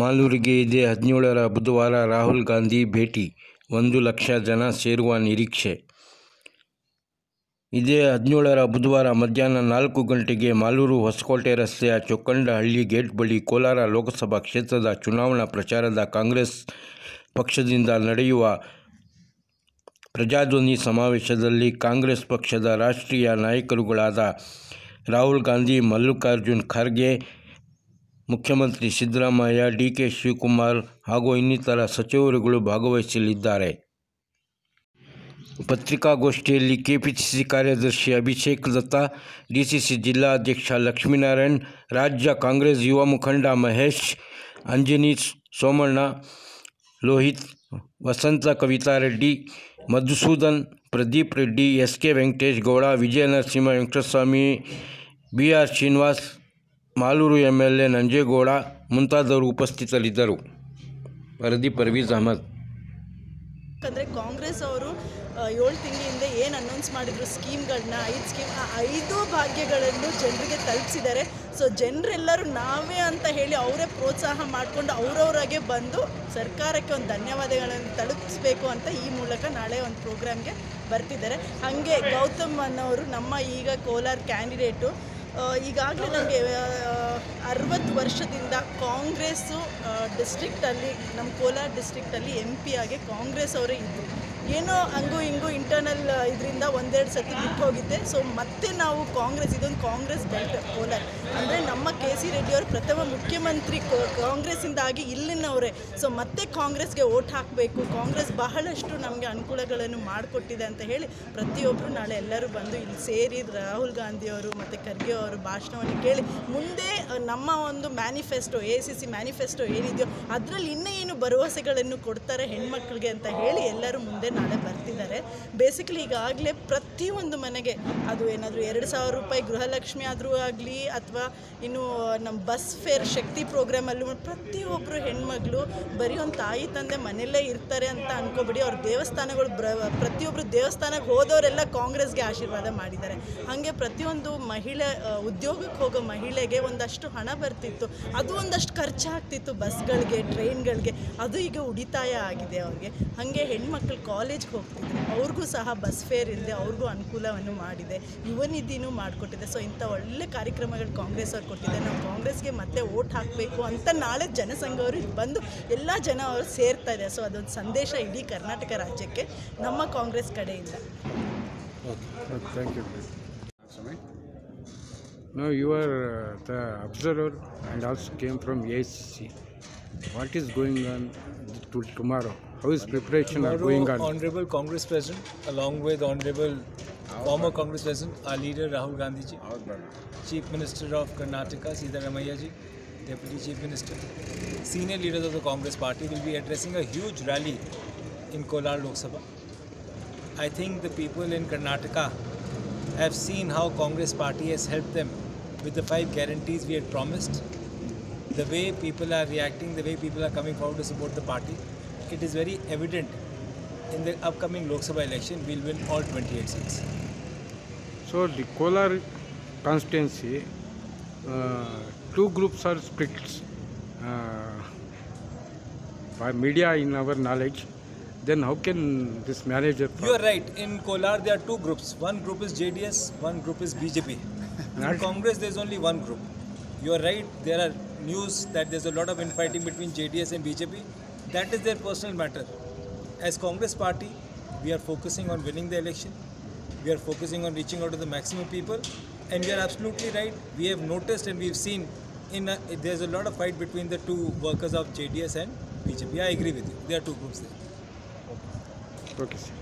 ಮಾಲೂರಿಗೆ ಇದೇ 17ರ ಬುಧವಾರ ರಾಹುಲ್ ಗಾಂಧಿ ಭೇಟಿ, 1,00,000 ಜನ ಸೇರುವ ನಿರೀಕ್ಷೆ. ಇದೇ 17ರ ಬುಧವಾರ ಮಧ್ಯಾಹ್ನ 4 ಗಂಟೆಗೆ ಮಾಲೂರು ಹೊಸಕೋಟೆ ರಸ್ತೆಯ ಚೊಕ್ಕಂಡಹಳ್ಳಿ ಗೇಟ್ ಬಳಿ ಕೋಲಾರ ಲೋಕಸಭಾ ಕ್ಷೇತ್ರದ ಚುನಾವಣಾ ಪ್ರಚಾರದ ಕಾಂಗ್ರೆಸ್ ಪಕ್ಷದಿಂದ ನಡೆಯುವ ಪ್ರಜಾಧ್ವನಿ ಸಮಾವೇಶದಲ್ಲಿ ಕಾಂಗ್ರೆಸ್ ಪಕ್ಷದ ರಾಷ್ಟ್ರೀಯ ನಾಯಕರುಗಳಾದ ರಾಹುಲ್ ಗಾಂಧಿ, ಮಲ್ಲಿಕಾರ್ಜುನ್ ಖರ್ಗೆ, ಮುಖ್ಯಮಂತ್ರಿ ಸಿದ್ದರಾಮಯ್ಯ, ಡಿ.ಕೆ. ಶಿವಕುಮಾರ್ ಹಾಗೂ ಇನ್ನಿತರ ಸಚಿವರುಗಳು ಭಾಗವಹಿಸಲಿದ್ದಾರೆ. ಪತ್ರಿಕಾಗೋಷ್ಠಿಯಲ್ಲಿ ಕೆಪಿಸಿಸಿ ಕಾರ್ಯದರ್ಶಿ ಅಭಿಷೇಕ್ ದತ್ತಾ, ಡಿಸಿಸಿ ಜಿಲ್ಲಾಧ್ಯಕ್ಷ ಲಕ್ಷ್ಮೀನಾರಾಯಣ್, ರಾಜ್ಯ ಕಾಂಗ್ರೆಸ್ ಯುವ ಮುಖಂಡ ಮಹೇಶ್, ಅಂಜನಿ ಸೋಮಣ್ಣ, ಲೋಹಿತ್, ವಸಂತ ಕವಿತಾ ರೆಡ್ಡಿ, ಮಧುಸೂದನ್, ಪ್ರದೀಪ್ ರೆಡ್ಡಿ, ಎಸ್.ಕೆ. ವೆಂಕಟೇಶ್ ಗೌಡ, ವಿಜಯ ನರಸಿಂಹ, ವೆಂಕಟಸ್ವಾಮಿ, ಬಿ.ಆರ್. ಶ್ರೀನಿವಾಸ್, ಮಾಲೂರು ಎಂಎಲ್ಎ ನಂಜೇಗೌಡ ಮುಂತಾದವರು ಉಪಸ್ಥಿತರಿದ್ದರು. ವರದಿ ಪರ್ವೀಜ್ ಅಹಮದ್. ಯಾಕಂದರೆ ಕಾಂಗ್ರೆಸ್ ಅವರು 7 ತಿಂಗಳಿಂದ ಏನು ಅನೌನ್ಸ್ ಮಾಡಿದ್ರು ಸ್ಕೀಮ್ಗಳನ್ನ, 5 ಸ್ಕೀಮ್, ಆ 5 ಭಾಗ್ಯಗಳನ್ನು ಜನರಿಗೆ ತಲುಪಿಸಿದ್ದಾರೆ. ಸೊ ಜನರೆಲ್ಲರೂ ನಾವೇ ಅಂತ ಹೇಳಿ ಅವರೇ ಪ್ರೋತ್ಸಾಹ ಮಾಡಿಕೊಂಡು ಅವರವರಾಗೆ ಬಂದು ಸರ್ಕಾರಕ್ಕೆ ಒಂದು ಧನ್ಯವಾದಗಳನ್ನು ತಲುಪಿಸ್ಬೇಕು ಅಂತ ಈ ಮೂಲಕ ನಾಳೆ ಒಂದು ಪ್ರೋಗ್ರಾಮ್ಗೆ ಬರ್ತಿದ್ದಾರೆ. ಹಾಗೆ ಗೌತಮ್ ಅನ್ನೋರು ನಮ್ಮ ಈಗ ಕೋಲಾರ ಕ್ಯಾಂಡಿಡೇಟು. ಈಗಾಗಲೇ ನನಗೆ 60 ವರ್ಷದಿಂದ ಕಾಂಗ್ರೆಸ್ಸು ಡಿಸ್ಟ್ರಿಕ್ಟಲ್ಲಿ, ನಮ್ಮ ಕೋಲಾರ ಡಿಸ್ಟ್ರಿಕ್ಟಲ್ಲಿ MP ಆಗಿ ಕಾಂಗ್ರೆಸ್ ಅವರೇ ಇದ್ದರು. ಏನೋ ಹಂಗೂ ಹಿಂಗೂ ಇಂಟರ್ನಲ್ ಇದರಿಂದ 1-2 ಸತಿ ಬಿಟ್ಟು ಹೋಗಿದ್ದೆ. ಸೊ ಮತ್ತೆ ನಾವು ಕಾಂಗ್ರೆಸ್, ಇದೊಂದು ಕಾಂಗ್ರೆಸ್ ಬೆಲ್ಟ್ ಕೋಲಾರ ಅಂದರೆ ನಮ್ಮ ಕೆ.ಸಿ. ರೆಡ್ಡಿಯವರು ಪ್ರಥಮ ಮುಖ್ಯಮಂತ್ರಿ ಕಾಂಗ್ರೆಸ್ಸಿಂದಾಗಿ ಇಲ್ಲಿನವರೇ. ಸೊ ಮತ್ತೆ ಕಾಂಗ್ರೆಸ್ಗೆ ಓಟ್ ಹಾಕಬೇಕು, ಕಾಂಗ್ರೆಸ್ ಬಹಳಷ್ಟು ನಮಗೆ ಅನುಕೂಲಗಳನ್ನು ಮಾಡಿಕೊಟ್ಟಿದೆ ಅಂತ ಹೇಳಿ ಪ್ರತಿಯೊಬ್ಬರು ನಾಳೆ ಎಲ್ಲರೂ ಬಂದು ಇಲ್ಲಿ ಸೇರಿ ರಾಹುಲ್ ಗಾಂಧಿಯವರು ಮತ್ತು ಖರ್ಗೆ ಅವರು ಭಾಷಣವನ್ನು ಕೇಳಿ ಮುಂದೆ ನಮ್ಮ ಒಂದು ಮ್ಯಾನಿಫೆಸ್ಟೋ, ACC ಮ್ಯಾನಿಫೆಸ್ಟೋ ಏನಿದೆಯೋ ಅದರಲ್ಲಿ ಇನ್ನೂ ಏನು ಭರವಸೆಗಳನ್ನು ಕೊಡ್ತಾರೆ ಹೆಣ್ಮಕ್ಳಿಗೆ ಅಂತ ಹೇಳಿ ಎಲ್ಲರೂ ಮುಂದೆ ನಾಳೆ ಬರ್ತಿದ್ದಾರೆ. ಬೇಸಿಕಲಿ ಈಗಾಗಲೇ ಪ್ರತಿಯೊಂದು ಮನೆಗೆ ಅದು ಏನಾದರೂ 2,000 ರೂಪಾಯಿ ಗೃಹಲಕ್ಷ್ಮಿ ಆದರೂ ಆಗಲಿ ಅಥವಾ ಇನ್ನು ನಮ್ಮ ಬಸ್ ಫೇರ್ ಶಕ್ತಿ ಪ್ರೋಗ್ರಾಮಲ್ಲೂ ಪ್ರತಿಯೊಬ್ಬರು ಹೆಣ್ಮಗಳು ಬರೀ ಒಂದು ತಾಯಿ ತಂದೆ ಮನೆಯಲ್ಲೇ ಇರ್ತಾರೆ ಅಂತ ಅನ್ಕೋಬಿಡಿ. ಅವ್ರ ದೇವಸ್ಥಾನಗಳು ಪ್ರತಿಯೊಬ್ಬರು ದೇವಸ್ಥಾನಕ್ಕೆ ಹೋದವರೆಲ್ಲ ಕಾಂಗ್ರೆಸ್ಗೆ ಆಶೀರ್ವಾದ ಮಾಡಿದ್ದಾರೆ. ಹಾಗೆ ಪ್ರತಿಯೊಂದು ಮಹಿಳೆ ಉದ್ಯೋಗಕ್ಕೆ ಹೋಗೋ ಮಹಿಳೆಗೆ ಒಂದಷ್ಟು ಹಣ ಬರ್ತಿತ್ತು, ಅದು ಒಂದಷ್ಟು ಖರ್ಚಾಗ್ತಿತ್ತು ಬಸ್ಗಳಿಗೆ, ಟ್ರೈನ್ಗಳಿಗೆ, ಅದು ಈಗ ಉಳಿತಾಯ ಆಗಿದೆ ಅವ್ರಿಗೆ. ಹಾಗೆ ಹೆಣ್ಮಕ್ಳು ಕಾಲೇಜ್ಗೆ ಹೋಗ್ತಿದ್ರು, ಅವ್ರಿಗೂ ಸಹ ಬಸ್ ಫೇರ್ ಇಲ್ಲದೆ ಅವ್ರಿಗೂ ಅನುಕೂಲವನ್ನು ಮಾಡಿದೆ, ಯುವ ನಿಧಿನೂ ಮಾಡಿಕೊಟ್ಟಿದೆ. ಸೊ ಇಂಥ ಒಳ್ಳೆ ಕಾರ್ಯಕ್ರಮಗಳು ಕಾಂಗ್ರೆಸ್ ಅವ್ರು ಕೊಟ್ಟಿದೆ. ನಾವು ಕಾಂಗ್ರೆಸ್ಗೆ ಮತ್ತೆ ಓಟ್ ಹಾಕಬೇಕು ಅಂತ ನಾಳೆ ಜನಸಂಘವರು ಬಂದು ಎಲ್ಲ ಜನ ಅವರು ಸೇರ್ತಾ ಇದೆ. ಸೊ ಅದೊಂದು ಸಂದೇಶ ಇಡೀ ಕರ್ನಾಟಕ ರಾಜ್ಯಕ್ಕೆ ನಮ್ಮ ಕಾಂಗ್ರೆಸ್ ಕಡೆಯಿಂದ. Thank you. Now you are the observer and also came from ACC. What is going on tomorrow? How is preparation going on? Honorable Congress President, along with Honorable former Congress President, our leader Rahul Gandhi ji, Chief Minister of Karnataka Siddaramaiah ji, Deputy Chief Minister, senior leaders of the Congress Party will be addressing a huge rally in Kolar Lok Sabha. I think the people in Karnataka have seen how Congress Party has helped them with the 5 guarantees we had promised. The way people are reacting, the way people are coming forward to support the party, it is very evident. In the upcoming Lok Sabha election, we'll win all 28 seats. So the Kolar constituency, 2 groups are split. By media, in our knowledge, then how can this manager? You are right. In Kolar, there are 2 groups. One group is JDS, one group is BJP. In Congress, there is only one group. You are right. There are news that there is a lot of infighting between JDS and BJP. That is their personal matter. As Congress Party, we are focusing on winning the election. We are focusing on reaching out to the maximum people. And you are absolutely right. We have noticed and we have seen there is a lot of fight between the 2 workers of JDS and BJP. I agree with you. There are 2 groups there. Okay, sir.